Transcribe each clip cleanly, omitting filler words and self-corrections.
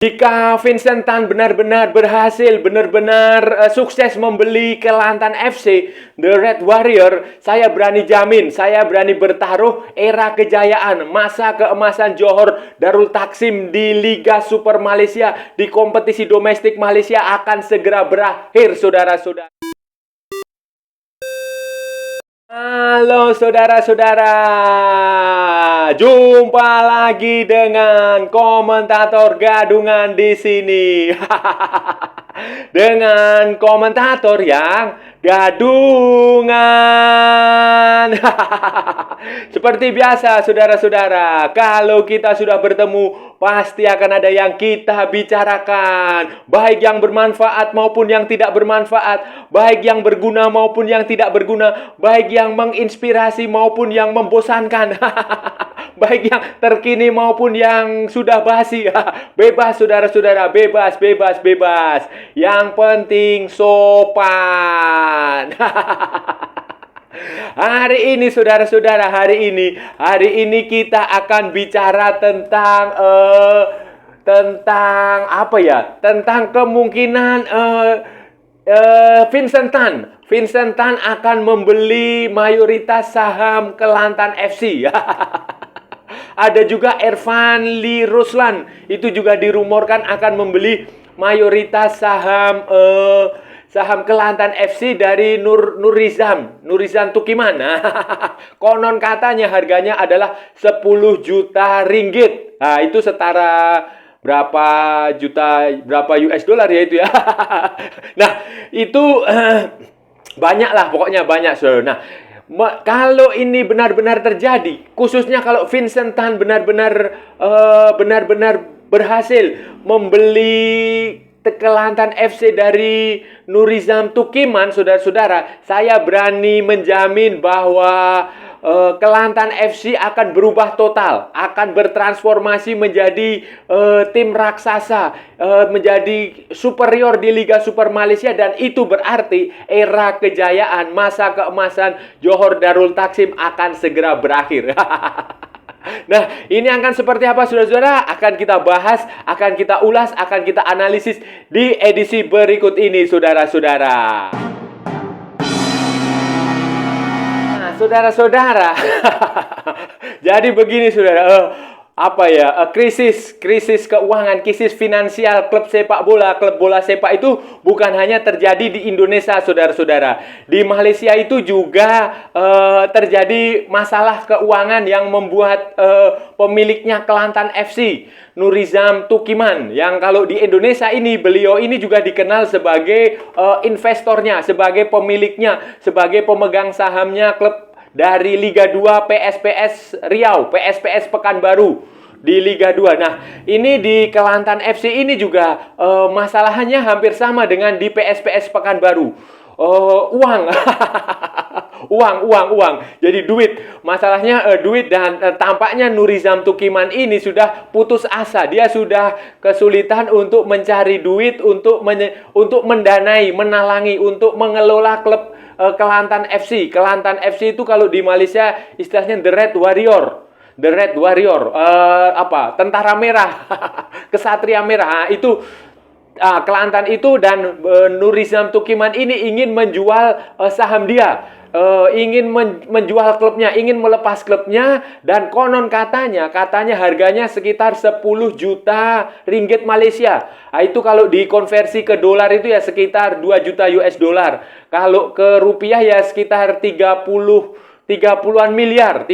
Jika Vincent Tan benar-benar berhasil, benar-benar sukses membeli Kelantan FC, The Red Warrior, saya berani jamin, saya berani bertaruh era kejayaan, masa keemasan Johor Darul Takzim di Liga Super Malaysia, di kompetisi domestik Malaysia akan segera berakhir, saudara-saudara. Halo saudara-saudara, jumpa lagi dengan komentator gadungan di sini. Dengan komentator yang gadungan. Seperti biasa saudara-saudara, kalau kita sudah bertemu pasti akan ada yang kita bicarakan, baik yang bermanfaat maupun yang tidak bermanfaat, baik yang berguna maupun yang tidak berguna, baik yang menginspirasi maupun yang membosankan. Baik yang terkini maupun yang sudah basi. Bebas saudara-saudara, bebas. Yang penting sopan. Hari ini saudara-saudara, hari ini kita akan bicara tentang apa ya? Tentang kemungkinan Vincent Tan akan membeli mayoritas saham Kelantan FC. Ada juga Ervan Lee Ruslan, itu juga dirumorkan akan membeli mayoritas saham Kelantan FC dari Nurizam Tukiman. Konon katanya harganya adalah 10 juta ringgit. Nah, itu setara berapa US dollar ya itu ya. Nah, itu banyak lah, pokoknya banyak. Nah, kalau ini benar-benar terjadi, khususnya kalau Vincent Tan benar-benar berhasil membeli Kelantan FC dari Nurizam Tukiman, saudara-saudara, saya berani menjamin bahwa Kelantan FC akan berubah total, akan bertransformasi menjadi tim raksasa, menjadi superior di Liga Super Malaysia, dan itu berarti era kejayaan, masa keemasan Johor Darul Takzim akan segera berakhir. Nah, ini akan seperti apa saudara-saudara? Akan kita bahas, akan kita ulas, akan kita analisis di edisi berikut ini saudara-saudara. Nah, saudara-saudara. Jadi begini saudara, krisis keuangan, krisis finansial klub bola sepak itu bukan hanya terjadi di Indonesia, saudara-saudara. Di Malaysia itu juga terjadi masalah keuangan yang membuat pemiliknya Kelantan FC, Nurizam Tukiman, yang kalau di Indonesia ini, beliau ini juga dikenal sebagai investornya, sebagai pemiliknya, sebagai pemegang sahamnya klub dari Liga 2 PSPS Riau, PSPS Pekanbaru di Liga 2. Nah, ini di Kelantan FC ini juga masalahnya hampir sama dengan di PSPS Pekanbaru. Uang. uang. Jadi duit. Masalahnya duit, dan tampaknya Nurizam Tukiman ini sudah putus asa. Dia sudah kesulitan untuk mencari duit, untuk mendanai, menalangi, untuk mengelola klub Kelantan FC. Kelantan FC itu kalau di Malaysia istilahnya The Red Warrior. The Red Warrior, tentara merah, kesatria merah. Nah, itu Kelantan itu, dan Nurizam Tukiman ini ingin menjual saham dia, ingin menjual klubnya, ingin melepas klubnya, dan konon katanya harganya sekitar 10 juta ringgit Malaysia. Nah, itu kalau dikonversi ke dolar itu ya sekitar 2 juta US dollar. Kalau ke rupiah ya sekitar 30-an miliar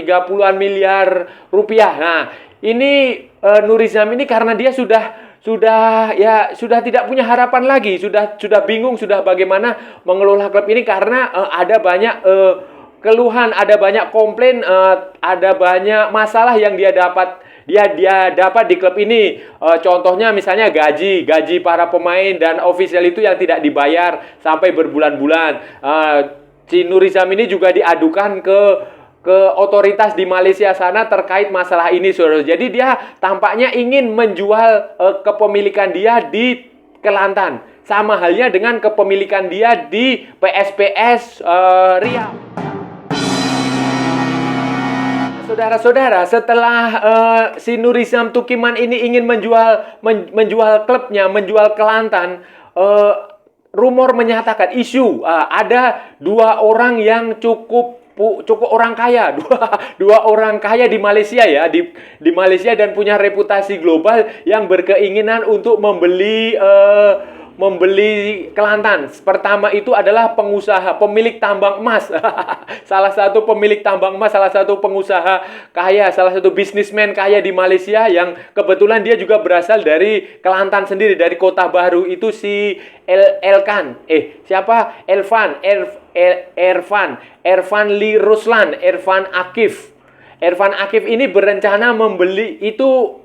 rupiah. Nah, ini Nurizam ini karena dia sudah tidak punya harapan lagi, sudah bingung sudah bagaimana mengelola klub ini, karena ada banyak keluhan, ada banyak komplain, ada banyak masalah yang dia dapat di klub ini. Contohnya misalnya gaji para pemain dan ofisial itu yang tidak dibayar sampai berbulan-bulan. Si Nurizam ini juga diadukan ke otoritas di Malaysia sana terkait masalah ini, saudara. Jadi dia tampaknya ingin menjual kepemilikan dia di Kelantan, sama halnya dengan kepemilikan dia di PSPS Riau. Saudara-saudara, setelah si Nurizam Tukiman ini ingin menjual klubnya, menjual Kelantan, eh, rumor menyatakan ada dua orang yang cukup orang kaya, dua orang kaya di Malaysia ya, di Malaysia dan punya reputasi global yang berkeinginan untuk membeli Kelantan. Pertama itu adalah pengusaha, pemilik tambang emas. Salah satu pemilik tambang emas, salah satu pengusaha kaya, salah satu bisnismen kaya di Malaysia yang kebetulan dia juga berasal dari Kelantan sendiri, dari Kota Baru. Itu si Ervan Lee Ruslan, Ervan Akif. Ervan Akif ini berencana membeli itu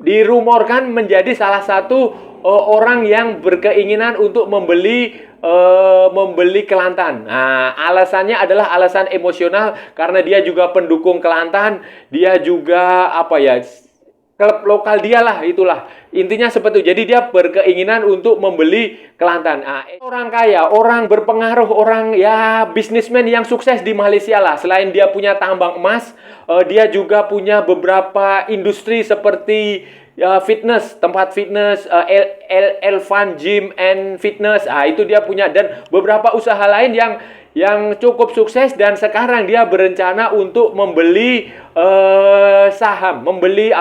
dirumorkan menjadi salah satu orang yang berkeinginan untuk membeli Kelantan. Nah, alasannya adalah alasan emosional karena dia juga pendukung Kelantan, dia juga klub lokal dia lah, itulah. Intinya seperti itu. Jadi dia berkeinginan untuk membeli Kelantan. Nah, orang kaya, orang berpengaruh, orang bisnismen yang sukses di Malaysia lah. Selain dia punya tambang emas, dia juga punya beberapa industri seperti fitness, tempat fitness, Elvan Gym and Fitness. Itu dia punya, dan beberapa usaha lain yang cukup sukses, dan sekarang dia berencana untuk membeli saham, membeli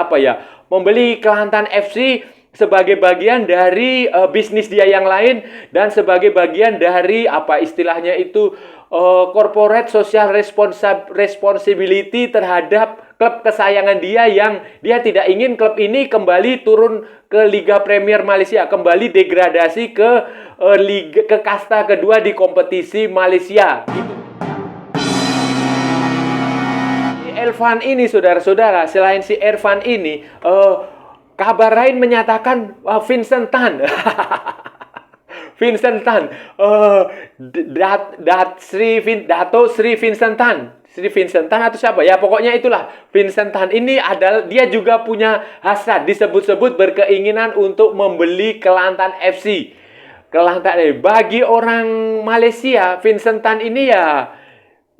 Kelantan FC sebagai bagian dari bisnis dia yang lain, dan sebagai bagian dari istilahnya itu corporate social responsibility terhadap klub kesayangan dia, yang dia tidak ingin klub ini kembali turun ke Liga Premier Malaysia, kembali degradasi ke kasta kedua di kompetisi Malaysia. Gitu. Ervan ini, saudara-saudara, selain si Ervan ini, kabar lain menyatakan Vincent Tan. Vincent Tan, Dato Sri Vincent Tan. Sri Vincent Tan atau siapa? Ya pokoknya itulah. Vincent Tan ini dia juga punya hasrat, disebut-sebut berkeinginan untuk membeli Kelantan FC. Kelantan, bagi orang Malaysia, Vincent Tan ini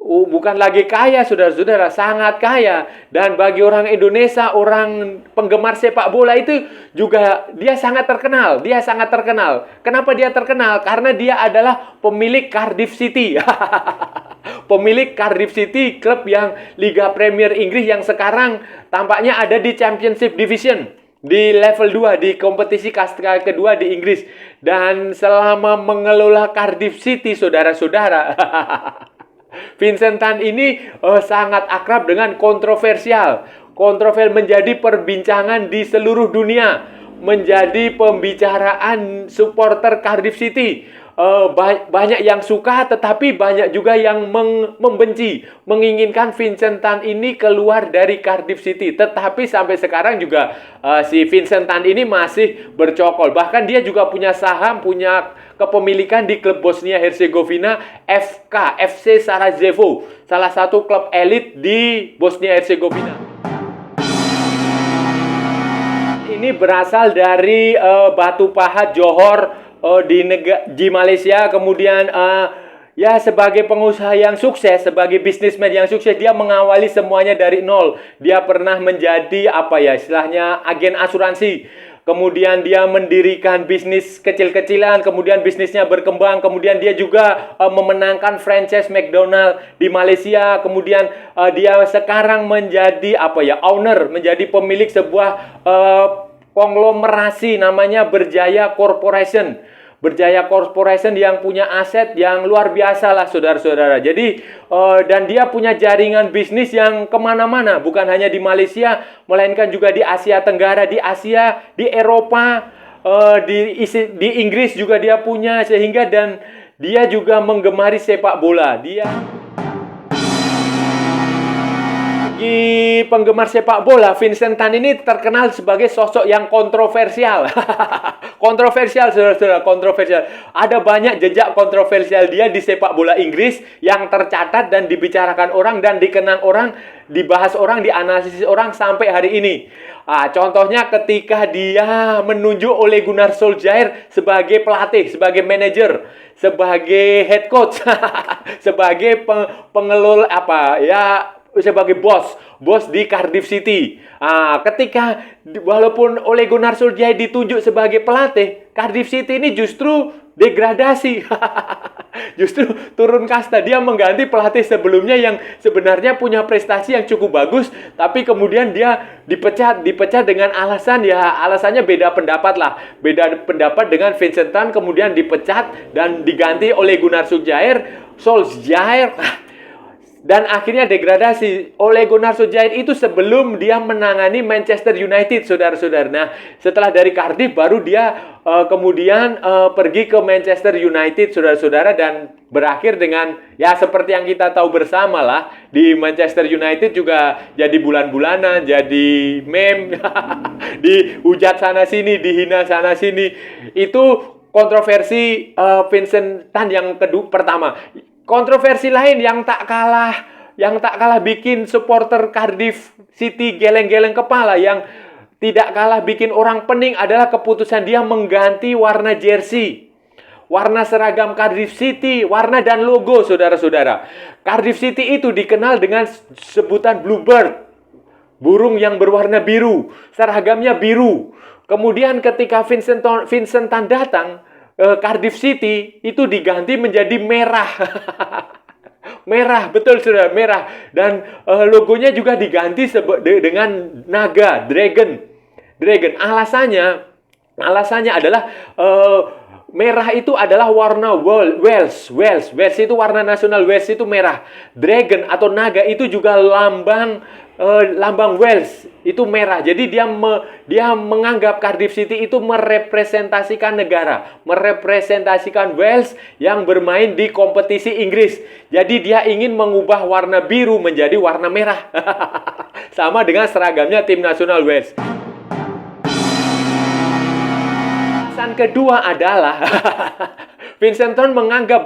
bukan lagi kaya, saudara-saudara, sangat kaya. Dan bagi orang Indonesia, orang penggemar sepak bola itu juga dia sangat terkenal. Dia sangat terkenal. Kenapa dia terkenal? Karena dia adalah pemilik Cardiff City. Pemilik Cardiff City, klub yang Liga Premier Inggris yang sekarang tampaknya ada di Championship Division, di level 2, di kompetisi kasta kedua di Inggris. Dan selama mengelola Cardiff City, saudara-saudara, Vincent Tan ini sangat akrab dengan kontroversial menjadi perbincangan di seluruh dunia, menjadi pembicaraan supporter Cardiff City. Banyak yang suka, tetapi banyak juga yang membenci, menginginkan Vincent Tan ini keluar dari Cardiff City. Tetapi sampai sekarang juga si Vincent Tan ini masih bercokol. Bahkan dia juga punya saham, punya kepemilikan di klub Bosnia Herzegovina FC Sarajevo, salah satu klub elit di Bosnia Herzegovina. Ini berasal dari Batu Pahat, Johor, di Malaysia. Kemudian sebagai pengusaha yang sukses, sebagai bisnismen yang sukses, dia mengawali semuanya dari nol. Dia pernah menjadi istilahnya agen asuransi. Kemudian dia mendirikan bisnis kecil-kecilan, kemudian bisnisnya berkembang, kemudian dia juga memenangkan franchise McDonald di Malaysia. Kemudian dia sekarang menjadi owner, menjadi pemilik sebuah konglomerasi namanya Berjaya Corporation. Berjaya Corporation yang punya aset yang luar biasa lah, saudara-saudara. Jadi dan dia punya jaringan bisnis yang kemana-mana, bukan hanya di Malaysia, melainkan juga di Asia Tenggara, di Asia, di Eropa, di Inggris juga dia punya, sehingga dan dia juga menggemari sepak bola. Dia bagi penggemar sepak bola, Vincent Tan ini terkenal sebagai sosok yang kontroversial. Kontroversial, saudara-saudara, kontroversial. Ada banyak jejak kontroversial dia di sepak bola Inggris yang tercatat dan dibicarakan orang dan dikenang orang, dibahas orang, dianalisis orang sampai hari ini. Contohnya ketika dia menunjuk Ole Gunnar Solskjaer sebagai pelatih, sebagai manajer, sebagai head coach, sebagai pengelola sebagai bos di Cardiff City. Ketika walaupun Ole Gunnar Solskjaer ditunjuk sebagai pelatih, Cardiff City ini justru degradasi. Justru turun kasta. Dia mengganti pelatih sebelumnya yang sebenarnya punya prestasi yang cukup bagus, tapi kemudian dia dipecat dengan alasannya beda pendapat lah. Beda pendapat dengan Vincent Tan, kemudian dipecat dan diganti oleh Gunnar Solskjaer. Dan akhirnya degradasi. Ole Gunnar Solskjaer itu sebelum dia menangani Manchester United, saudara-saudara. Nah, setelah dari Cardiff baru dia kemudian pergi ke Manchester United, saudara-saudara, dan berakhir dengan ya seperti yang kita tahu bersama lah. Di Manchester United juga jadi bulan-bulanan, jadi meme, dihujat sana-sini, dihina sana-sini. Itu kontroversi Vincent Tan yang pertama. Kontroversi lain yang tak kalah bikin supporter Cardiff City geleng-geleng kepala, yang tidak kalah bikin orang pening adalah keputusan dia mengganti warna jersey, warna seragam Cardiff City, warna dan logo, saudara-saudara. Cardiff City itu dikenal dengan sebutan Bluebird, burung yang berwarna biru, seragamnya biru. Kemudian ketika Vincent Tan datang, Cardiff City itu diganti menjadi merah. Merah, betul saudara, merah. Dan logonya juga diganti dengan naga, dragon. Alasannya adalah merah itu adalah warna Wales. Wales itu warna nasional, Wales itu merah. Dragon atau naga itu juga lambang Wales, itu merah. Jadi dia menganggap Cardiff City itu merepresentasikan negara, merepresentasikan Wales yang bermain di kompetisi Inggris. Jadi dia ingin mengubah warna biru menjadi warna merah. Sama dengan seragamnya tim nasional Wales. Alasan kedua adalah Vincent Tan menganggap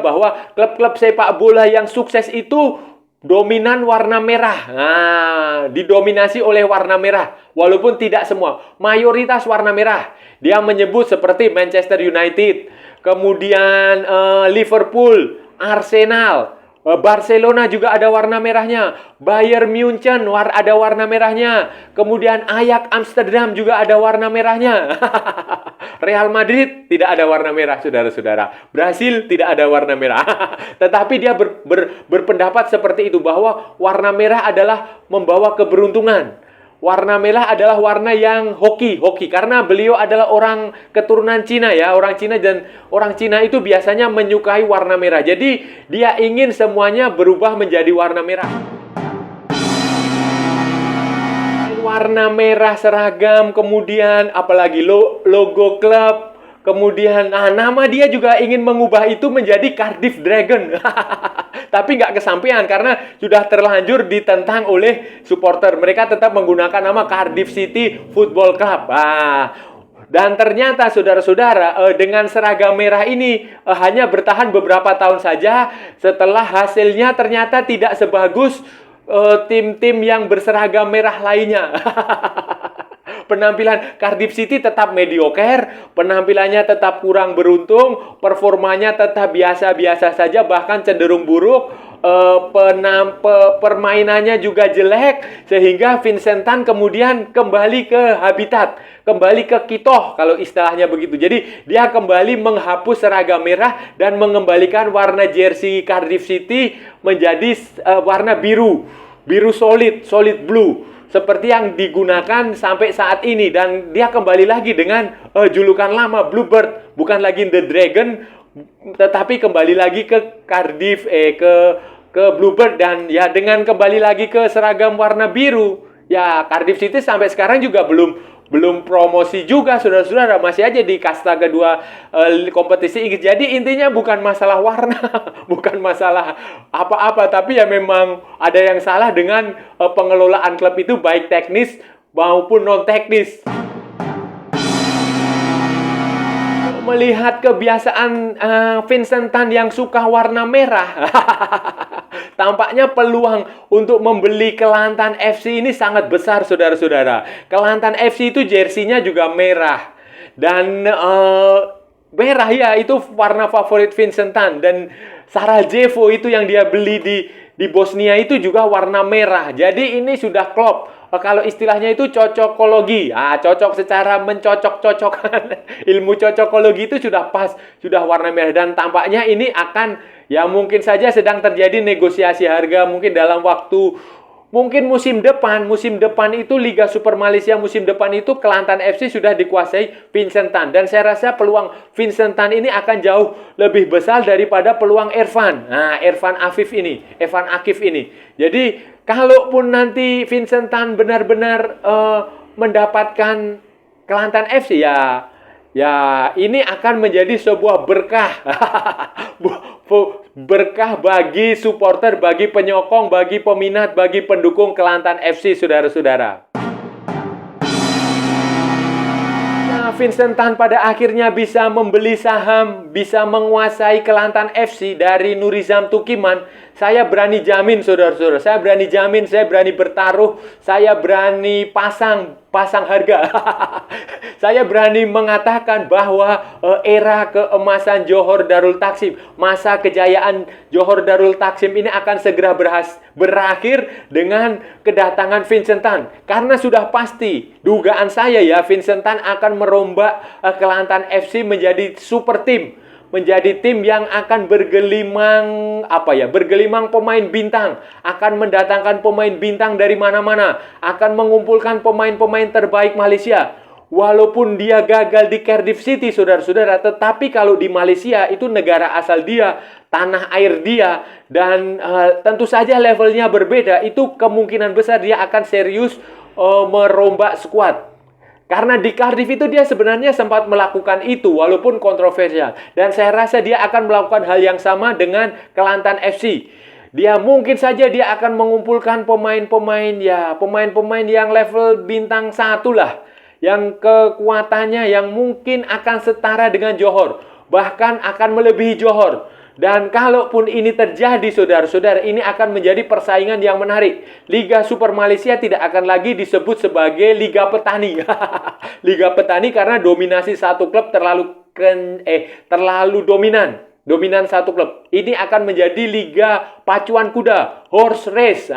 bahwa klub-klub sepak bola yang sukses itu dominan warna merah. Didominasi oleh warna merah. Walaupun tidak semua, mayoritas warna merah. Dia menyebut seperti Manchester United, kemudian Liverpool, Arsenal, Barcelona juga ada warna merahnya, Bayern Munchen ada warna merahnya, kemudian Ajax Amsterdam juga ada warna merahnya. Real Madrid tidak ada warna merah, saudara-saudara. Brasil tidak ada warna merah. Tetapi dia berpendapat seperti itu, bahwa warna merah adalah membawa keberuntungan. Warna merah adalah warna yang hoki, karena beliau adalah orang keturunan Cina ya, orang Cina, dan orang Cina itu biasanya menyukai warna merah. Jadi dia ingin semuanya berubah menjadi warna merah. Warna merah seragam, kemudian apalagi logo klub, kemudian nama dia juga ingin mengubah itu menjadi Cardiff Dragon. Tapi nggak kesampaian karena sudah terlanjur ditentang oleh supporter. Mereka tetap menggunakan nama Cardiff City Football Club. Dan ternyata saudara-saudara, dengan seragam merah ini hanya bertahan beberapa tahun saja. Setelah hasilnya ternyata tidak sebagus tim-tim yang berseragam merah lainnya. Penampilan Cardiff City tetap mediocre, penampilannya tetap kurang beruntung, performanya tetap biasa-biasa saja, bahkan cenderung buruk. Permainannya juga jelek, sehingga Vincent Tan kemudian kembali ke habitat, kembali ke kitoh kalau istilahnya begitu. Jadi dia kembali menghapus seragam merah dan mengembalikan warna jersey Cardiff City menjadi warna biru solid blue, seperti yang digunakan sampai saat ini. Dan dia kembali lagi dengan julukan lama Bluebird, bukan lagi The Dragon, tetapi kembali lagi ke Cardiff, ke Bluebird. Dan ya dengan kembali lagi ke seragam warna biru, ya Cardiff City sampai sekarang juga belum promosi juga, saudara-saudara, masih aja di kasta kedua kompetisi Inggris. Jadi intinya bukan masalah warna, bukan masalah apa-apa, tapi ya memang ada yang salah dengan pengelolaan klub itu, baik teknis maupun non teknis. Melihat kebiasaan Vincent Tan yang suka warna merah, tampaknya peluang untuk membeli Kelantan FC ini sangat besar, saudara-saudara. Kelantan FC itu jersinya juga merah. Dan merah ya, itu warna favorit Vincent Tan. Dan Sarajevo itu yang dia beli di Bosnia itu juga warna merah. Jadi ini sudah klop. Kalau istilahnya itu cocokologi. Cocok secara mencocok-cocokkan. Ilmu cocokologi itu sudah pas, sudah warna merah. Dan tampaknya ini akan, ya mungkin saja sedang terjadi negosiasi harga mungkin dalam waktu, mungkin musim depan itu Liga Super Malaysia musim depan itu Kelantan FC sudah dikuasai Vincent Tan. Dan saya rasa peluang Vincent Tan ini akan jauh lebih besar daripada peluang Irfan. Irfan Akif ini. Jadi, kalaupun nanti Vincent Tan benar-benar mendapatkan Kelantan FC, ya ini akan menjadi sebuah berkah. Berkah bagi supporter, bagi penyokong, bagi peminat, bagi pendukung Kelantan FC, saudara-saudara. Vincent Tan pada akhirnya bisa membeli saham, bisa menguasai Kelantan FC dari Nurizam Tukiman. Saya berani jamin, saudara-saudara. Saya berani jamin, saya berani bertaruh, saya berani pasang harga. Saya berani mengatakan bahwa era keemasan Johor Darul Taksim, masa kejayaan Johor Darul Taksim ini akan segera berakhir dengan kedatangan Vincent Tan. Karena sudah pasti, dugaan saya ya, Vincent Tan akan merombak Kelantan FC menjadi super tim. Menjadi tim yang akan bergelimang pemain bintang, akan mendatangkan pemain bintang dari mana-mana, akan mengumpulkan pemain-pemain terbaik Malaysia. Walaupun dia gagal di Cardiff City, saudara-saudara, tetapi kalau di Malaysia itu negara asal dia, tanah air dia, dan tentu saja levelnya berbeda, itu kemungkinan besar dia akan serius merombak skuad. Karena di Cardiff itu dia sebenarnya sempat melakukan itu walaupun kontroversial. Dan saya rasa dia akan melakukan hal yang sama dengan Kelantan FC. Dia mungkin saja dia akan mengumpulkan pemain-pemain yang level bintang 1 lah. Yang kekuatannya yang mungkin akan setara dengan Johor. Bahkan akan melebihi Johor. Dan kalaupun ini terjadi, saudara-saudara, ini akan menjadi persaingan yang menarik. Liga Super Malaysia tidak akan lagi disebut sebagai Liga Petani. Liga Petani karena dominasi satu klub terlalu dominan. Dominan satu klub. Ini akan menjadi Liga Pacuan Kuda, horse race.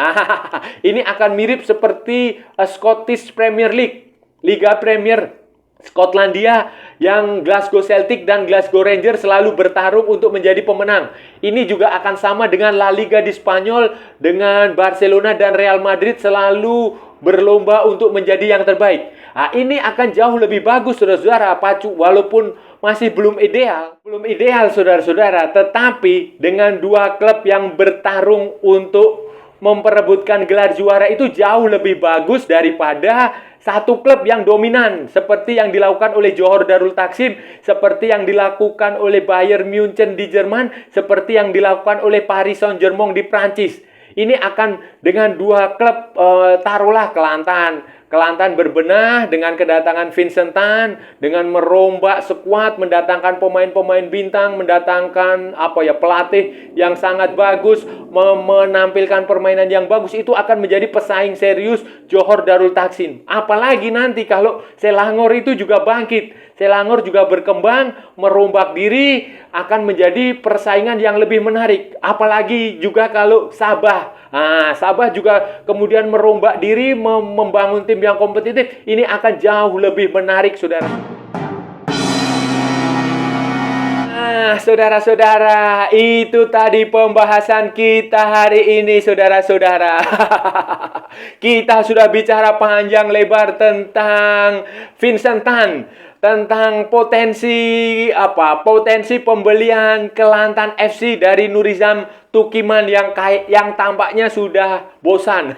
Ini akan mirip seperti Scottish Premier League, Liga Premier Skotlandia yang Glasgow Celtic dan Glasgow Rangers selalu bertarung untuk menjadi pemenang. Ini juga akan sama dengan La Liga di Spanyol, dengan Barcelona dan Real Madrid selalu berlomba untuk menjadi yang terbaik. Ini akan jauh lebih bagus, saudara-saudara, walaupun masih belum ideal. Belum ideal, saudara-saudara, tetapi dengan dua klub yang bertarung untuk memperebutkan gelar juara itu jauh lebih bagus daripada satu klub yang dominan seperti yang dilakukan oleh Johor Darul Taksim, seperti yang dilakukan oleh Bayern Munchen di Jerman, seperti yang dilakukan oleh Paris Saint-Germain di Prancis. Ini akan dengan dua klub, taruhlah Kelantan berbenah dengan kedatangan Vincent Tan, dengan merombak skuad, mendatangkan pemain-pemain bintang, mendatangkan pelatih yang sangat bagus, menampilkan permainan yang bagus, itu akan menjadi pesaing serius Johor Darul Taksim. Apalagi nanti kalau Selangor itu juga bangkit, Selangor juga berkembang, merombak diri, akan menjadi persaingan yang lebih menarik. Apalagi juga kalau Sabah. Sabah juga kemudian merombak diri, membangun tim yang kompetitif. Ini akan jauh lebih menarik, saudara. Saudara-saudara, itu tadi pembahasan kita hari ini, saudara-saudara. Kita sudah bicara panjang lebar tentang Vincent Tan, tentang potensi pembelian Kelantan FC dari Nurizam Tukiman yang tampaknya sudah bosan.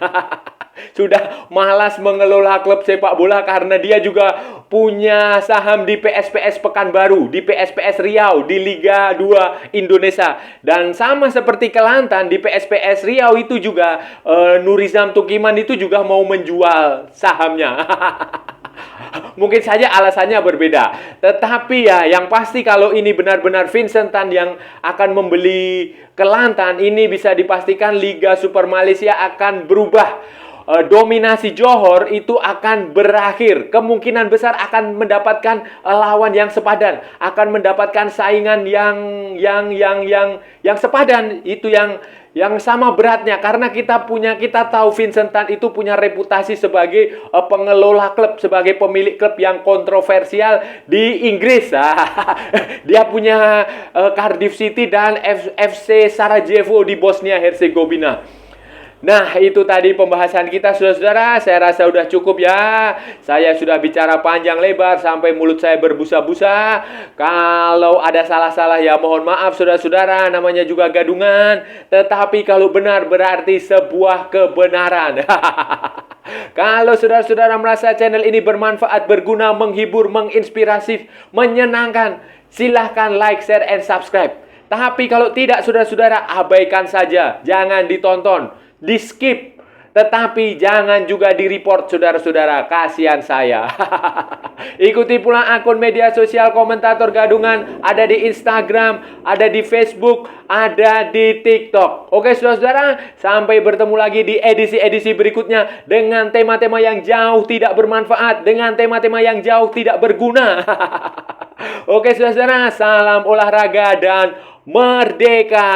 Sudah malas mengelola klub sepak bola karena dia juga punya saham di PSPS Pekanbaru, di PSPS Riau, di Liga 2 Indonesia. Dan sama seperti Kelantan, di PSPS Riau itu juga Nurizam Tukiman itu juga mau menjual sahamnya. Mungkin saja alasannya berbeda. Tetapi ya, yang pasti kalau ini benar-benar Vincent Tan yang akan membeli Kelantan, ini bisa dipastikan Liga Super Malaysia akan berubah. dominasi Johor itu akan berakhir. Kemungkinan besar akan mendapatkan lawan yang sepadan, akan mendapatkan saingan yang sepadan, itu yang sama beratnya, karena kita tahu Vincent Tan itu punya reputasi sebagai pengelola klub, sebagai pemilik klub yang kontroversial di Inggris. Dia punya Cardiff City dan FC Sarajevo di Bosnia Herzegovina. Nah, itu tadi pembahasan kita, saudara-saudara. Saya rasa sudah cukup ya. Saya sudah bicara panjang lebar sampai mulut saya berbusa-busa. Kalau ada salah-salah ya mohon maaf, saudara-saudara. Namanya juga gadungan. Tetapi kalau benar berarti sebuah kebenaran. Kalau saudara-saudara merasa channel ini bermanfaat, berguna, menghibur, menginspirasi, menyenangkan, silahkan like, share, and subscribe. Tapi kalau tidak, saudara-saudara, abaikan saja. Jangan ditonton. Di skip, tetapi jangan juga di report, saudara-saudara, kasihan saya. Ikuti pula akun media sosial Komentator Gadungan, ada di Instagram, ada di Facebook, ada di TikTok. Oke, saudara-saudara, sampai bertemu lagi di edisi-edisi berikutnya dengan tema-tema yang jauh tidak bermanfaat, dengan tema-tema yang jauh tidak berguna. Oke, saudara-saudara, salam olahraga dan merdeka.